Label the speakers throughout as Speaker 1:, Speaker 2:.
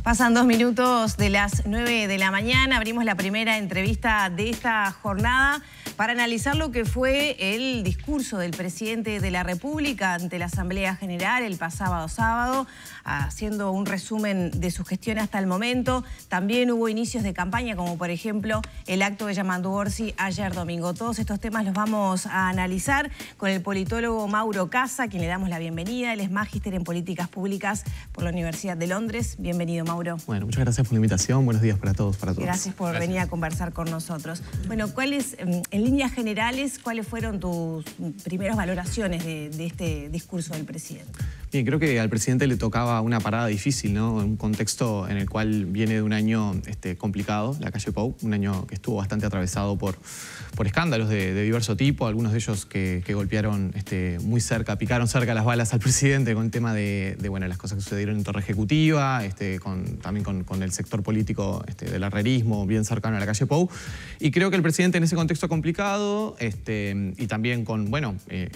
Speaker 1: Pasan 2 minutos de las 9 de la mañana, abrimos la primera entrevista de esta jornada para analizar lo que fue el discurso del presidente de la República ante la Asamblea General el pasado sábado, haciendo un resumen de su gestión hasta el momento. También hubo inicios de campaña, como por ejemplo el acto de Yamandu Orsi ayer domingo. Todos estos temas los vamos a analizar con el politólogo Mauro Casa, a quien le damos la bienvenida. Él es magíster en políticas públicas por la Universidad de Londres. Bienvenido, Mauro.
Speaker 2: Bueno, muchas gracias por la invitación. Buenos días para todos, para todos.
Speaker 1: Gracias por venir a conversar con nosotros. Bueno, en líneas generales, ¿cuáles fueron tus primeras valoraciones de este discurso del presidente?
Speaker 2: Bien, creo que al presidente le tocaba una parada difícil, ¿no? En un contexto en el cual viene de un año complicado, la calle Pou, un año que estuvo bastante atravesado por escándalos de diverso tipo, algunos de ellos que golpearon muy cerca, picaron cerca las balas al presidente con el tema de las cosas que sucedieron en Torre Ejecutiva, también con el sector político del herrerismo, bien cercano a la calle Pou. Y creo que el presidente en ese contexto complicado y también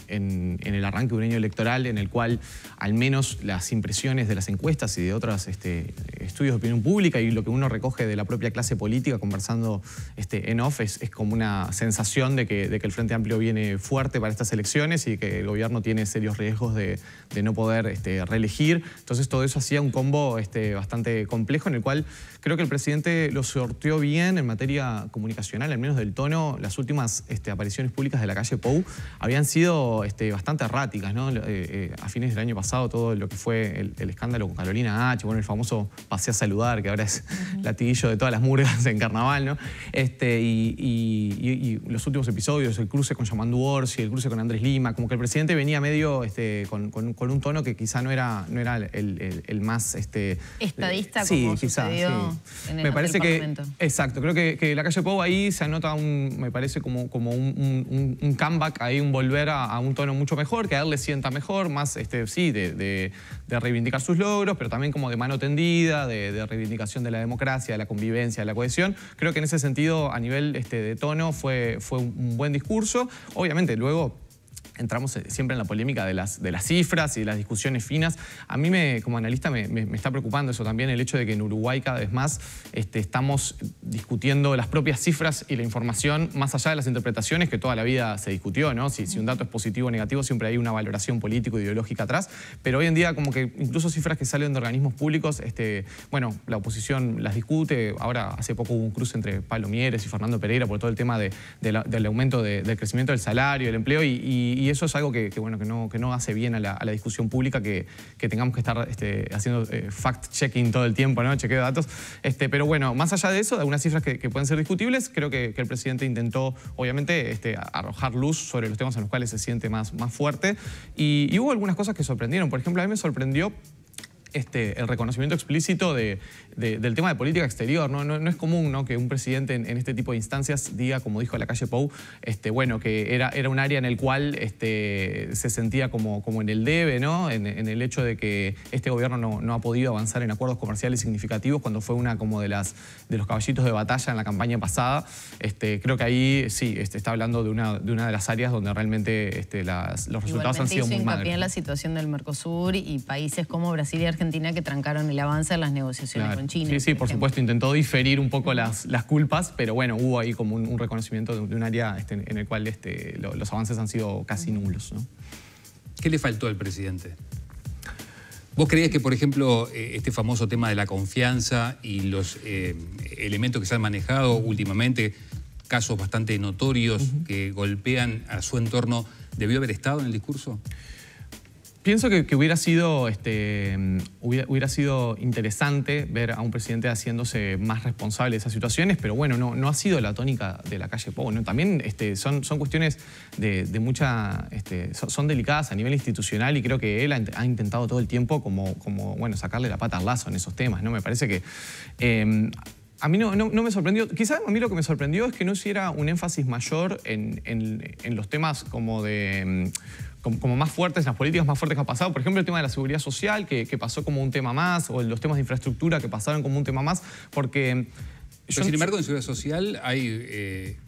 Speaker 2: en el arranque de un año electoral en el cual al menos las impresiones de las encuestas y de otros estudios de opinión pública y lo que uno recoge de la propia clase política conversando en off es como una sensación de que el Frente Amplio viene fuerte para estas elecciones y que el gobierno tiene serios riesgos de no poder reelegir. Entonces todo eso hacía un combo bastante complejo en el cual creo que el presidente lo sorteó bien en materia comunicacional, al menos del tono. Las últimas apariciones públicas de la calle Pou habían sido bastante erráticas, ¿no? A fines del año pasado todo lo que fue el escándalo con Carolina H, bueno, el famoso pasé a saludar, que ahora es latiguillo de todas las murgas en carnaval, ¿no? Y los últimos episodios, el cruce con Yamandu Orsi, el cruce con Andrés Lima, como que el presidente venía medio con un tono que quizá no era el más
Speaker 1: estadista,
Speaker 2: sí,
Speaker 1: como
Speaker 2: quizá,
Speaker 1: sucedió
Speaker 2: sí.
Speaker 1: en el
Speaker 2: Me parece que
Speaker 1: Parlamento.
Speaker 2: exacto, creo que la calle Pou ahí se anota me parece como un comeback, ahí un volver a un tono mucho mejor, que a él le sienta mejor, más sí, de reivindicar sus logros, pero también como de mano tendida, de reivindicación de la democracia, de la convivencia, de la cohesión. Creo que en ese sentido, a nivel de tono, fue un buen discurso. Obviamente, luego entramos siempre en la polémica de las cifras y de las discusiones finas. A mí, como analista, me está preocupando eso también, el hecho de que en Uruguay cada vez más estamos discutiendo las propias cifras y la información más allá de las interpretaciones que toda la vida se discutió, ¿no? Si un dato es positivo o negativo, siempre hay una valoración político-ideológica atrás, pero hoy en día como que incluso cifras que salen de organismos públicos, bueno, la oposición las discute. Ahora, hace poco hubo un cruce entre Pablo Mieres y Fernando Pereira por todo el tema del aumento del crecimiento del salario, del empleo, y eso es algo que no hace bien a la discusión pública, que tengamos que estar haciendo fact-checking todo el tiempo, ¿no? Chequeo de datos. Pero bueno, más allá de eso, de algunas cifras que pueden ser discutibles, creo que el presidente intentó, obviamente, arrojar luz sobre los temas en los cuales se siente más fuerte. Y hubo algunas cosas que sorprendieron. Por ejemplo, a mí me sorprendió el reconocimiento explícito del tema de política exterior, ¿no? No es común, ¿no?, que un presidente en este tipo de instancias diga, como dijo la calle Pou, bueno, que era un área en el cual se sentía como en el debe, ¿no? En el hecho de que este gobierno no ha podido avanzar en acuerdos comerciales significativos cuando fue una como de los caballitos de batalla en la campaña pasada. Creo que ahí sí está hablando de una de las áreas donde realmente los resultados han sido muy malos.
Speaker 1: También la situación del Mercosur y países como Brasil y Argentina que trancaron el avance en las negociaciones con China.
Speaker 2: Sí, por supuesto, intentó diferir un poco las culpas, pero bueno, hubo ahí como un reconocimiento de un área en el cual los avances han sido casi nulos, ¿no?
Speaker 3: ¿Qué le faltó al presidente? ¿Vos creés que, por ejemplo, este famoso tema de la confianza y los elementos que se han manejado últimamente, casos bastante notorios que golpean a su entorno, debió haber estado en el discurso?
Speaker 2: Pienso que hubiera sido interesante ver a un presidente haciéndose más responsable de esas situaciones, pero bueno, no ha sido la tónica de la calle Pou, ¿no? También son cuestiones de mucha... son delicadas a nivel institucional y creo que él ha intentado todo el tiempo como sacarle la pata al lazo en esos temas, ¿no? Me parece que... a mí no me sorprendió. Quizás a mí lo que me sorprendió es que no hiciera un énfasis mayor en los temas como más fuertes, las políticas más fuertes que ha pasado. Por ejemplo, el tema de la seguridad social, que pasó como un tema más, o los temas de infraestructura que pasaron como un tema más, porque...
Speaker 3: Pero sin embargo, en seguridad social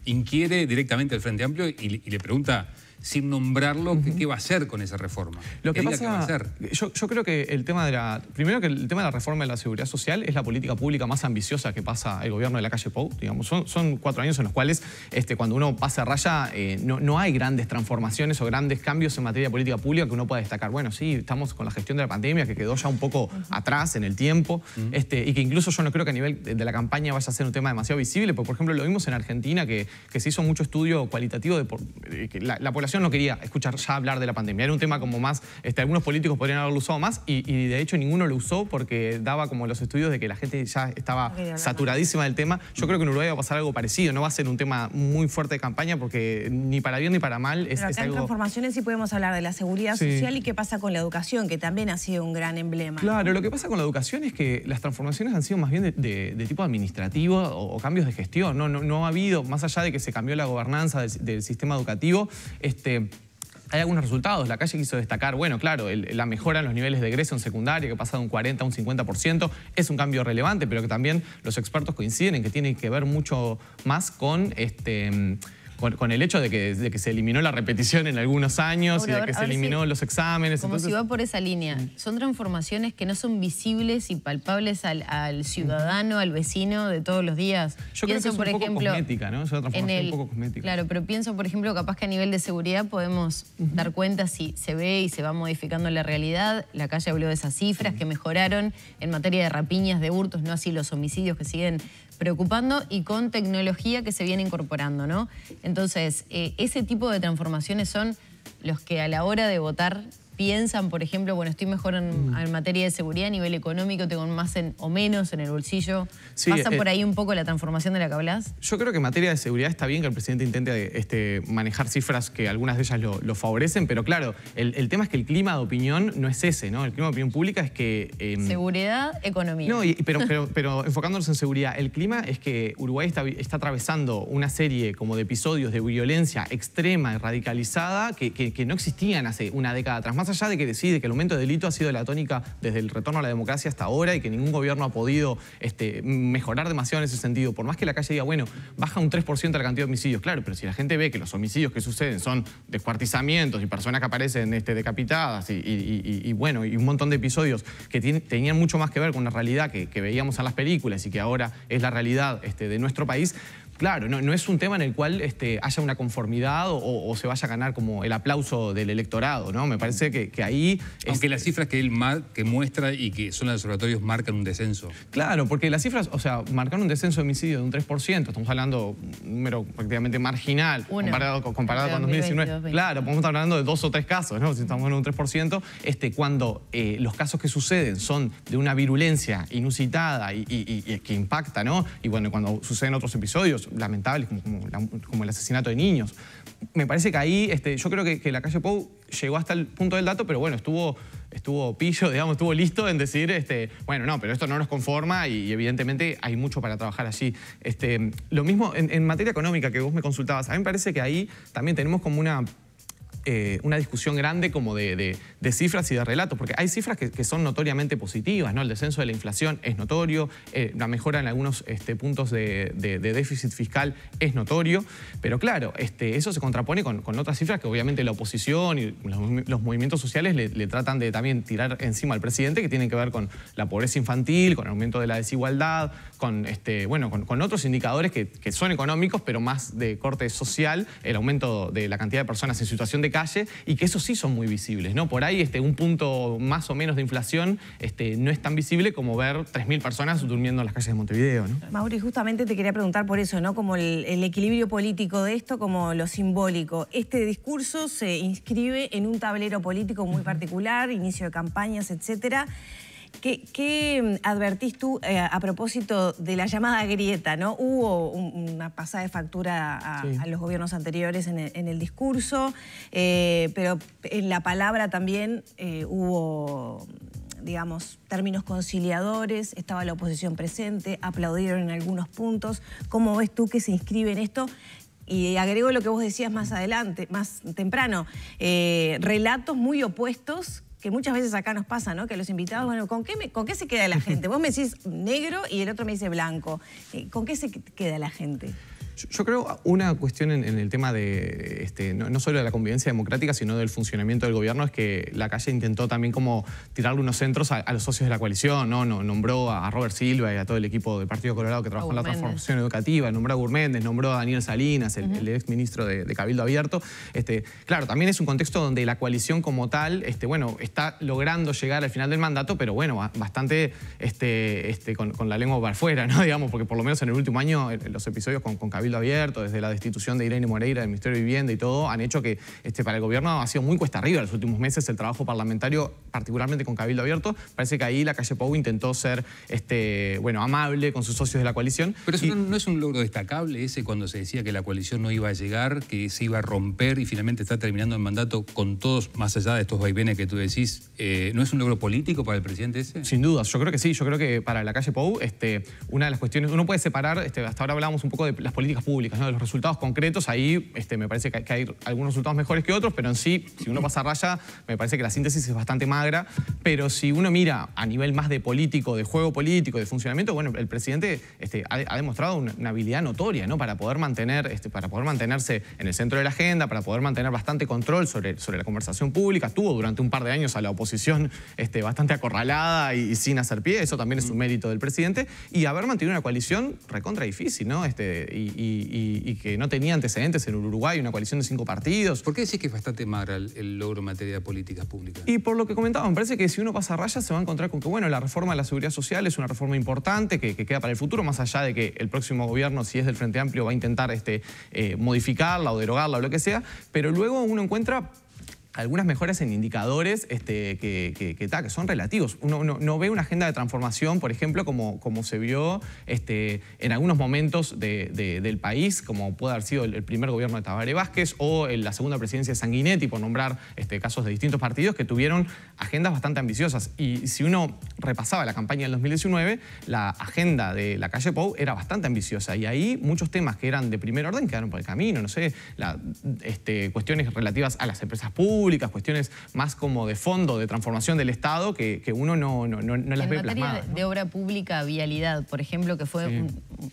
Speaker 3: inquiere directamente al Frente Amplio y le pregunta sin nombrarlo, ¿qué va a hacer con esa reforma?
Speaker 2: Lo que
Speaker 3: diga
Speaker 2: pasa,
Speaker 3: qué va a hacer.
Speaker 2: yo creo que el tema de la... Primero que el tema de la reforma de la seguridad social es la política pública más ambiciosa que pasa el gobierno de la calle Pou. Digamos, son 4 años en los cuales cuando uno pasa raya no hay grandes transformaciones o grandes cambios en materia de política pública que uno pueda destacar. Bueno, sí, estamos con la gestión de la pandemia que quedó ya un poco atrás en el tiempo y que incluso yo no creo que a nivel de la campaña vaya a ser un tema demasiado visible, porque por ejemplo lo vimos en Argentina que se hizo mucho estudio cualitativo de que la población no quería escuchar ya hablar de la pandemia. Era un tema como más, algunos políticos podrían haberlo usado más y de hecho ninguno lo usó porque daba como los estudios de que la gente ya estaba saturadísima del tema. Yo creo que en Uruguay va a pasar algo parecido, no va a ser un tema muy fuerte de campaña porque ni para bien ni para mal es
Speaker 1: acá
Speaker 2: algo...
Speaker 1: en transformaciones sí podemos hablar de la seguridad social y qué pasa con la educación, que también ha sido un gran emblema.
Speaker 2: Claro, lo que pasa con la educación es que las transformaciones han sido más bien de tipo administrativo o cambios de gestión. No ha habido, más allá de que se cambió la gobernanza del sistema educativo, hay algunos resultados. La calle quiso destacar, bueno, claro, la mejora en los niveles de egreso en secundaria, que pasa de un 40 a un 50%, es un cambio relevante, pero que también los expertos coinciden en que tiene que ver mucho más con con el hecho de que se eliminó la repetición en algunos años y de que se eliminó los exámenes.
Speaker 4: Como si va por esa línea. Son transformaciones que no son visibles y palpables al ciudadano, al vecino de todos los días.
Speaker 2: Yo creo que es un poco cosmética, ¿no? Es una transformación un poco cosmética.
Speaker 4: Claro, pero pienso, por ejemplo, capaz que a nivel de seguridad podemos dar cuenta si se ve y se va modificando la realidad. La calle habló de esas cifras que mejoraron en materia de rapiñas, de hurtos, no así los homicidios que siguen preocupando, y con tecnología que se viene incorporando, ¿no? Entonces, ese tipo de transformaciones son los que a la hora de votar piensan, por ejemplo, bueno, estoy mejor en materia de seguridad a nivel económico, tengo más o menos en el bolsillo. Sí, ¿pasa por ahí un poco la transformación de la que hablas?
Speaker 2: Yo creo que en materia de seguridad está bien que el presidente intente manejar cifras que algunas de ellas lo favorecen, pero claro, el tema es que el clima de opinión no es ese, ¿no? El clima de opinión pública es que...
Speaker 4: seguridad, economía.
Speaker 2: No, pero enfocándonos en seguridad, el clima es que Uruguay está atravesando una serie como de episodios de violencia extrema y radicalizada que no existían hace una década atrás. Más allá de que decide que el aumento de delito ha sido la tónica desde el retorno a la democracia hasta ahora y que ningún gobierno ha podido mejorar demasiado en ese sentido. Por más que la calle diga, bueno, baja un 3% la cantidad de homicidios. Claro, pero si la gente ve que los homicidios que suceden son descuartizamientos y personas que aparecen decapitadas y bueno, y un montón de episodios que tenían mucho más que ver con una realidad que veíamos en las películas y que ahora es la realidad de nuestro país. Claro, no es un tema en el cual haya una conformidad o se vaya a ganar como el aplauso del electorado, ¿no? Me parece que ahí...
Speaker 3: Aunque las cifras que él muestra y que son los observatorios marcan un descenso.
Speaker 2: Claro, porque las cifras, o sea, marcaron un descenso de homicidio de un 3%, estamos hablando de un número prácticamente marginal comparado con 2019. Claro, podemos estar hablando de 2 o 3 casos, ¿no? Si estamos hablando de un 3%, cuando los casos que suceden son de una virulencia inusitada y que impacta, ¿no? Y bueno, cuando suceden otros episodios lamentables como el asesinato de niños. Me parece que ahí, yo creo que la calle Pou llegó hasta el punto del dato, pero bueno, estuvo pillo, digamos, estuvo listo en decir, bueno, no, pero esto no nos conforma y evidentemente hay mucho para trabajar allí. Lo mismo en materia económica que vos me consultabas, a mí me parece que ahí también tenemos como una discusión grande como de cifras y de relatos, porque hay cifras que son notoriamente positivas, ¿no? El descenso de la inflación es notorio, la mejora en algunos puntos de déficit fiscal es notorio, pero claro, eso se contrapone con otras cifras que obviamente la oposición y los movimientos sociales le tratan de también tirar encima al presidente, que tienen que ver con la pobreza infantil, con el aumento de la desigualdad, con otros indicadores que son económicos, pero más de corte social, el aumento de la cantidad de personas en situación de calle, y que esos sí son muy visibles, ¿no? Por ahí un punto más o menos de inflación no es tan visible como ver 3.000 personas durmiendo en las calles de Montevideo, ¿no?
Speaker 1: Mauri, justamente te quería preguntar por eso, ¿no? Como el equilibrio político de esto, como lo simbólico. Este discurso se inscribe en un tablero político muy particular, inicio de campañas, etcétera. ¿Qué advertís tú a propósito de la llamada grieta, ¿no? Hubo una pasada de factura a los gobiernos anteriores en el discurso, pero en la palabra también hubo, digamos, términos conciliadores, estaba la oposición presente, aplaudieron en algunos puntos. ¿Cómo ves tú que se inscribe en esto? Y agrego lo que vos decías más adelante, más temprano, relatos muy opuestos que muchas veces acá nos pasa, ¿no? Que los invitados, bueno, ¿con qué se queda la gente? Vos me decís negro y el otro me dice blanco. ¿Con qué se queda la gente?
Speaker 2: Yo creo una cuestión en el tema de, no solo de la convivencia democrática, sino del funcionamiento del gobierno, es que la calle intentó también como tirarle unos centros a los socios de la coalición, ¿no? Nombró a Robert Silva y a todo el equipo del Partido Colorado que trabajó en la transformación educativa, nombró a Gurméndez, nombró a Daniel Salinas, el ex ministro de Cabildo Abierto. Claro, también es un contexto donde la coalición como tal, bueno, está logrando llegar al final del mandato, pero bueno, bastante con la lengua para afuera, ¿no? Digamos, porque por lo menos en el último año los episodios con Cabildo Abierto, desde la destitución de Irene Moreira del Ministerio de Vivienda y todo, han hecho que para el gobierno ha sido muy cuesta arriba los últimos meses el trabajo parlamentario, particularmente con Cabildo Abierto. Parece que ahí la calle Pou intentó ser amable con sus socios de la coalición.
Speaker 3: Pero eso no es un logro destacable ese cuando se decía que la coalición no iba a llegar, que se iba a romper y finalmente está terminando el mandato con todos, más allá de estos vaivenes que tú decís. ¿No es un logro político para el presidente ese?
Speaker 2: Sin duda, yo creo que sí. Yo creo que para la calle Pou, una de las cuestiones, uno puede separar, hasta ahora hablábamos un poco de las políticas públicas, ¿no? De los resultados concretos. Ahí me parece que hay algunos resultados mejores que otros, pero en sí, si uno pasa raya, me parece que la síntesis es bastante magra. Pero si uno mira a nivel más de político, de juego político, de funcionamiento, bueno, el presidente ha demostrado una habilidad notoria, ¿no? Para poder mantenerse en el centro de la agenda, para poder mantener bastante control sobre la conversación pública. Tuvo durante un par de años a la oposición bastante acorralada y sin hacer pie. Eso también es un mérito del presidente. Y haber mantenido una coalición recontra difícil, ¿no? Y que no tenía antecedentes en Uruguay, una coalición de 5 partidos.
Speaker 3: ¿Por qué decís que es bastante magra el logro en materia de políticas públicas?
Speaker 2: Y por lo que comentaba, me parece que si uno pasa raya se va a encontrar con que, bueno, la reforma de la seguridad social es una reforma importante que queda para el futuro, más allá de que el próximo gobierno, si es del Frente Amplio, va a intentar modificarla o derogarla o lo que sea, pero luego uno encuentra algunas mejoras en indicadores que son relativos. Uno no ve una agenda de transformación, por ejemplo, como se vio en algunos momentos del país, como puede haber sido el primer gobierno de Tabaré Vázquez o la segunda presidencia de Sanguinetti, por nombrar casos de distintos partidos que tuvieron agendas bastante ambiciosas. Y si uno repasaba la campaña del 2019, la agenda de la calle Pou era bastante ambiciosa. Y ahí muchos temas que eran de primer orden quedaron por el camino. No sé, cuestiones relativas a las empresas públicas, cuestiones más como de fondo, de transformación del Estado, que uno no las ve plasmadas.
Speaker 4: En materia de obra pública, vialidad, por ejemplo, que fue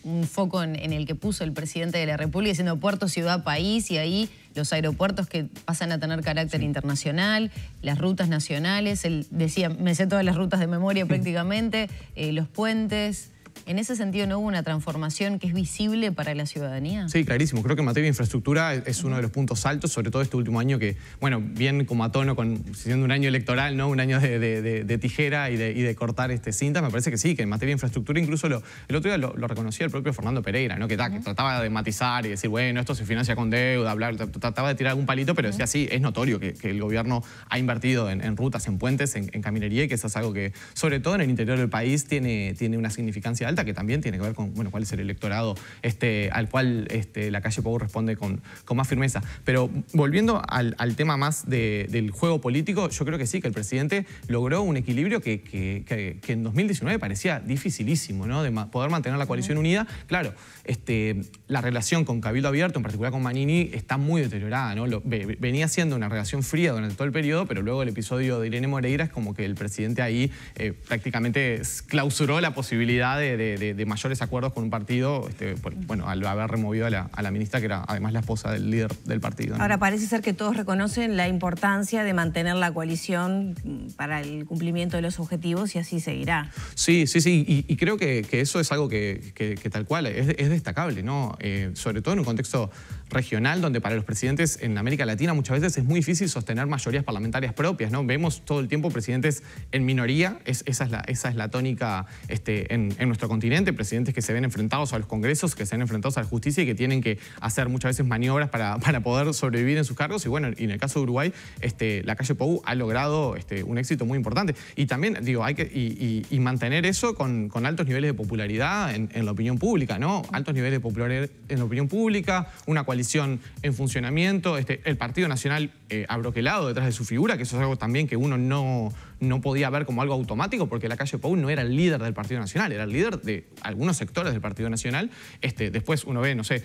Speaker 4: un foco en el que puso el presidente de la República, diciendo puerto, ciudad, país, y ahí los aeropuertos que pasan a tener carácter internacional, las rutas nacionales, él decía, me sé todas las rutas de memoria prácticamente, los puentes. ¿En ese sentido no hubo una transformación que es visible para la ciudadanía?
Speaker 2: Sí, clarísimo. Creo que en materia de infraestructura es uno de los puntos altos, sobre todo este último año que, bueno, bien como a tono siendo un año electoral, ¿no? Un año de tijera y de cortar cintas. Me parece que sí, que en materia de infraestructura incluso el otro día lo reconocía el propio Fernando Pereira, ¿no? Que trataba de matizar y decir, bueno, esto se financia con deuda, trataba de tirar algún palito, pero decía, sí, es notorio que el gobierno ha invertido en rutas, en puentes, en caminería, y que eso es algo que, sobre todo en el interior del país, tiene una significancia alta, que también tiene que ver con, bueno, cuál es el electorado al cual la calle Pou responde con más firmeza. Pero volviendo al tema más del juego político, yo creo que sí, que el presidente logró un equilibrio que en 2019 parecía dificilísimo, ¿no? De poder mantener la coalición unida. Claro, la relación con Cabildo Abierto, en particular con Manini, está muy deteriorada, ¿no? Venía siendo una relación fría durante todo el periodo, pero luego el episodio de Irene Moreira es como que el presidente ahí prácticamente clausuró la posibilidad de mayores acuerdos con un partido, bueno, al haber removido a la ministra, que era además la esposa del líder del partido, ¿no?
Speaker 1: Ahora, parece ser que todos reconocen la importancia de mantener la coalición para el cumplimiento de los objetivos, y así seguirá.
Speaker 2: Sí, y creo que eso es algo que tal cual es destacable, ¿no? Sobre todo en un contexto regional, donde para los presidentes en América Latina muchas veces es muy difícil sostener mayorías parlamentarias propias, ¿no? Vemos todo el tiempo presidentes en minoría, esa es la tónica en nuestro continente, presidentes que se ven enfrentados a los congresos, que se ven enfrentados a la justicia y que tienen que hacer muchas veces maniobras para poder sobrevivir en sus cargos. Y bueno, y en el caso de Uruguay, la calle Pou ha logrado un éxito muy importante. Y también, digo, hay que mantener eso con altos niveles de popularidad en la opinión pública, ¿no? Altos niveles de popularidad en la opinión pública, una coalición en funcionamiento, el Partido Nacional abroquelado detrás de su figura, que eso es algo también que uno no podía ver como algo automático, porque la calle Pou no era el líder del Partido Nacional, era el líder de algunos sectores del Partido Nacional. Después uno ve, no sé,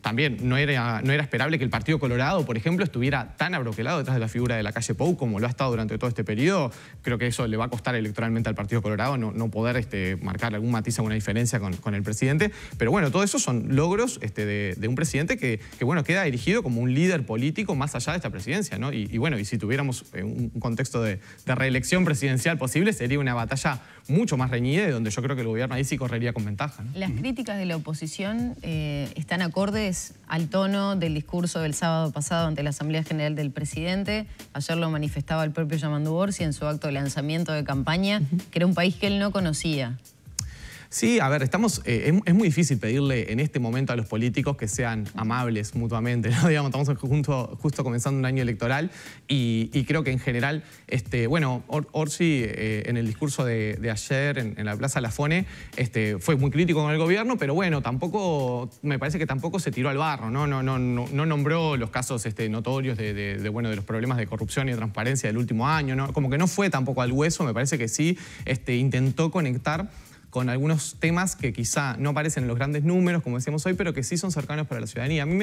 Speaker 2: también no era esperable que el Partido Colorado, por ejemplo, estuviera tan abroquelado detrás de la figura de Lacalle Pou como lo ha estado durante todo este periodo. Creo que eso le va a costar electoralmente al Partido Colorado no poder marcar algún matiz, alguna diferencia con el presidente. Pero bueno, todo eso son logros de un presidente que bueno, queda erigido como un líder político más allá de esta presidencia, ¿no? Y bueno, y si tuviéramos un contexto de reelección presidencial posible, sería una batalla mucho más reñida y donde yo creo que el gobierno ahí sí correría con ventaja, ¿no?
Speaker 4: Las críticas de la oposición están acordes al tono del discurso del sábado pasado ante la Asamblea General del Presidente. Ayer lo manifestaba el propio Yamandu Orsi en su acto de lanzamiento de campaña, que era un país que él no conocía.
Speaker 2: Sí, a ver, es muy difícil pedirle en este momento a los políticos que sean amables mutuamente, ¿no? Digamos, estamos justo comenzando un año electoral y creo que en general, bueno, Orsi en el discurso de ayer en la Plaza Lafone fue muy crítico con el gobierno, pero bueno, tampoco, me parece que tampoco se tiró al barro, no nombró los casos notorios de los problemas de corrupción y de transparencia del último año, ¿no? Como que no fue tampoco al hueso, me parece que sí intentó conectar con algunos temas que quizá no aparecen en los grandes números, como decíamos hoy, pero que sí son cercanos para la ciudadanía. A mí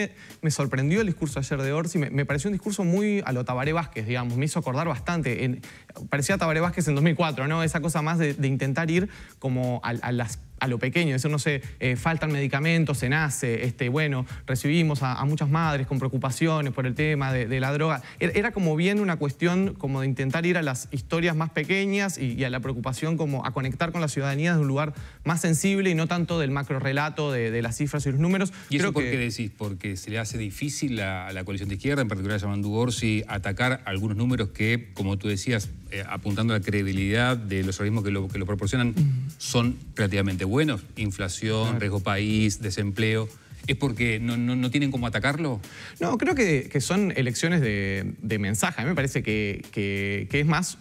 Speaker 2: me sorprendió el discurso ayer de Orsi, me pareció un discurso muy a lo Tabaré Vázquez, digamos, me hizo acordar bastante. Parecía Tabaré Vázquez en 2004, ¿no? Esa cosa más de intentar ir como a lo pequeño, decir, no sé, faltan medicamentos, se nace, bueno, recibimos a muchas madres con preocupaciones por el tema de la droga. Era como bien una cuestión como de intentar ir a las historias más pequeñas y a la preocupación como a conectar con la ciudadanía desde un lugar más sensible y no tanto del macro relato de las cifras y los números.
Speaker 3: ¿Y eso por qué decís? ¿Porque se le hace difícil a la coalición de izquierda, en particular a Yamandu Orsi, atacar algunos números que, como tú decías, apuntando a la credibilidad de los organismos que lo proporcionan, son relativamente buenos? Inflación, riesgo país, desempleo. ¿Es porque no tienen cómo atacarlo?
Speaker 2: No, creo que son elecciones de mensaje. A mí me parece que es más...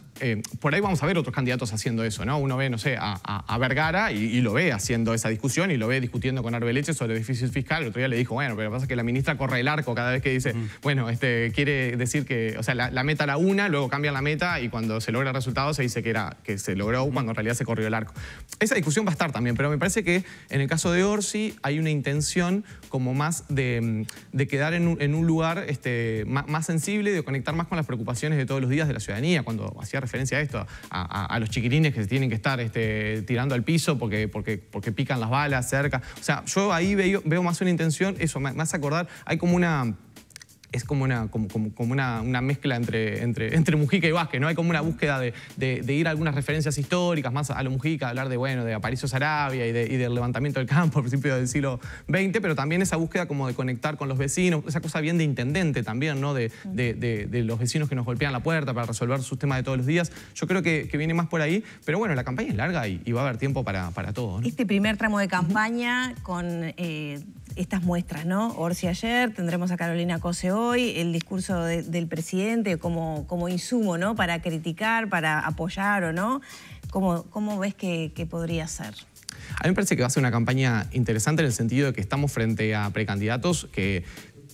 Speaker 2: por ahí vamos a ver otros candidatos haciendo eso, ¿no? Uno ve, no sé, a Vergara y lo ve haciendo esa discusión y lo ve discutiendo con Arbeleche sobre déficit fiscal. El otro día le dijo, bueno, pero lo que pasa es que la ministra corre el arco cada vez que dice, bueno, quiere decir que, o sea, la meta era una, luego cambian la meta y cuando se logra el resultado se dice que se logró cuando en realidad se corrió el arco. Esa discusión va a estar también, pero me parece que en el caso de Orsi hay una intención como más de quedar en un lugar más sensible y de conectar más con las preocupaciones de todos los días de la ciudadanía. Cuando hacía referencia a esto, a los chiquirines que se tienen que estar tirando al piso porque pican las balas cerca. O sea, yo ahí veo más una intención, eso me hace acordar, hay como una... Es como una mezcla entre Mujica y Vázquez, ¿no? Hay como una búsqueda de ir a algunas referencias históricas, más a lo Mujica, hablar de Aparicio Saravia y del levantamiento del campo a principios del siglo XX, pero también esa búsqueda como de conectar con los vecinos, esa cosa bien de intendente también, ¿no? De los vecinos que nos golpean la puerta para resolver sus temas de todos los días. Yo creo que viene más por ahí, pero bueno, la campaña es larga y va a haber tiempo para todo, ¿no?
Speaker 1: Este primer tramo de campaña con estas muestras, ¿no? Orsi ayer, tendremos a Carolina Cose hoy, el discurso del presidente como insumo, ¿no? Para criticar, para apoyar o no. ¿Cómo ves que podría ser?
Speaker 2: A mí me parece que va a ser una campaña interesante en el sentido de que estamos frente a precandidatos que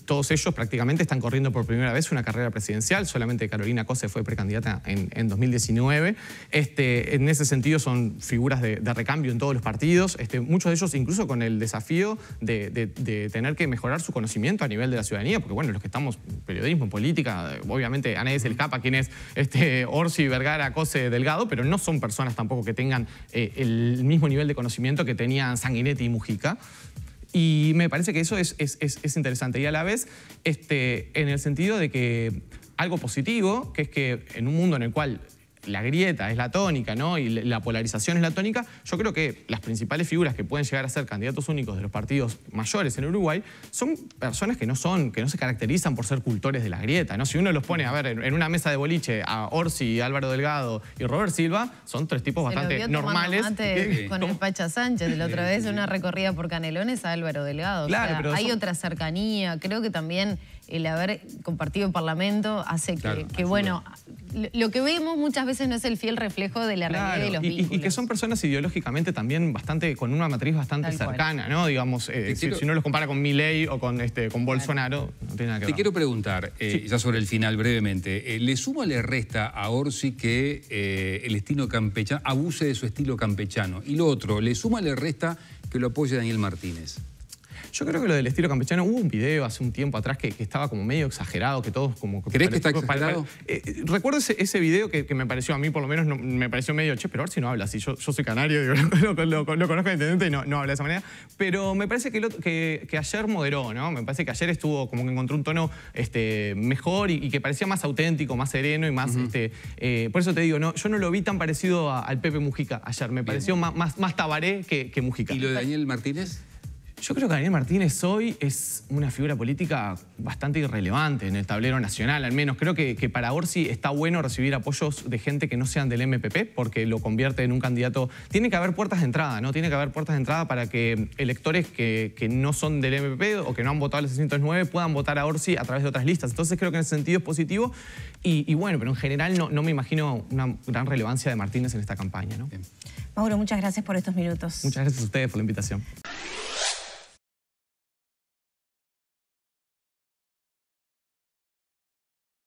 Speaker 2: todos ellos prácticamente están corriendo por primera vez una carrera presidencial. Solamente Carolina Cose fue precandidata en 2019. En ese sentido son figuras de recambio en todos los partidos. Muchos de ellos incluso con el desafío de tener que mejorar su conocimiento a nivel de la ciudadanía, porque bueno, los que estamos en periodismo, en política, obviamente a nadie se le escapa quién es Orsi, Vergara, Cose, Delgado, pero no son personas tampoco que tengan el mismo nivel de conocimiento que tenían Sanguinetti y Mujica. Y me parece que eso es interesante. Y a la vez, en el sentido de que algo positivo, que es que en un mundo en el cual la grieta es la tónica, ¿no? Y la polarización es la tónica, yo creo que las principales figuras que pueden llegar a ser candidatos únicos de los partidos mayores en Uruguay son personas que no se caracterizan por ser cultores de la grieta, ¿no? Si uno los pone, a ver, en una mesa de boliche a Orsi, Álvaro Delgado y Robert Silva, son tres tipos bastante normales.
Speaker 4: Con el Pacha Sánchez, la otra vez una recorrida por Canelones a Álvaro Delgado. Claro, o sea, pero hay otra cercanía. Creo que también el haber compartido el Parlamento hace que bueno, lo que vemos muchas veces no es el fiel reflejo de la realidad de los vínculos.
Speaker 2: Y que son personas ideológicamente también con una matriz bastante cercana, ¿no? Digamos, si uno los compara con Milei o con Bolsonaro, no tiene nada que ver.
Speaker 3: Te quiero preguntar, ya sobre el final brevemente, ¿le suma o le resta a Orsi que el estilo campechano, abuse de su estilo campechano? Y lo otro, ¿le suma o le resta que lo apoye Daniel Martínez?
Speaker 2: Yo creo que lo del estilo campechano, hubo un video hace un tiempo atrás que estaba como medio exagerado, que todos como...
Speaker 3: ¿Crees que está exagerado?
Speaker 2: Recuerdo ese video que me pareció, a mí por lo menos, me pareció medio, che, pero a ver si no habla así. Yo soy canario, digo, lo conozco al intendente y no habla de esa manera. Pero me parece que ayer moderó, ¿no? Me parece que ayer estuvo como que encontró un tono mejor y que parecía más auténtico, más sereno y más... por eso te digo, yo no lo vi tan parecido al Pepe Mujica ayer. Me pareció más Tabaré que Mujica.
Speaker 3: ¿Y lo de Daniel Martínez?
Speaker 2: Yo creo que Daniel Martínez hoy es una figura política bastante irrelevante en el tablero nacional, al menos. Creo que para Orsi está bueno recibir apoyos de gente que no sean del MPP, porque lo convierte en un candidato... Tiene que haber puertas de entrada, ¿no? Tiene que haber puertas de entrada para que electores que no son del MPP o que no han votado al 609 puedan votar a Orsi a través de otras listas. Entonces creo que en ese sentido es positivo. Y bueno, pero en general no me imagino una gran relevancia de Martínez en esta campaña, ¿no?
Speaker 1: Mauro, muchas gracias por estos minutos.
Speaker 2: Muchas gracias a ustedes por la invitación.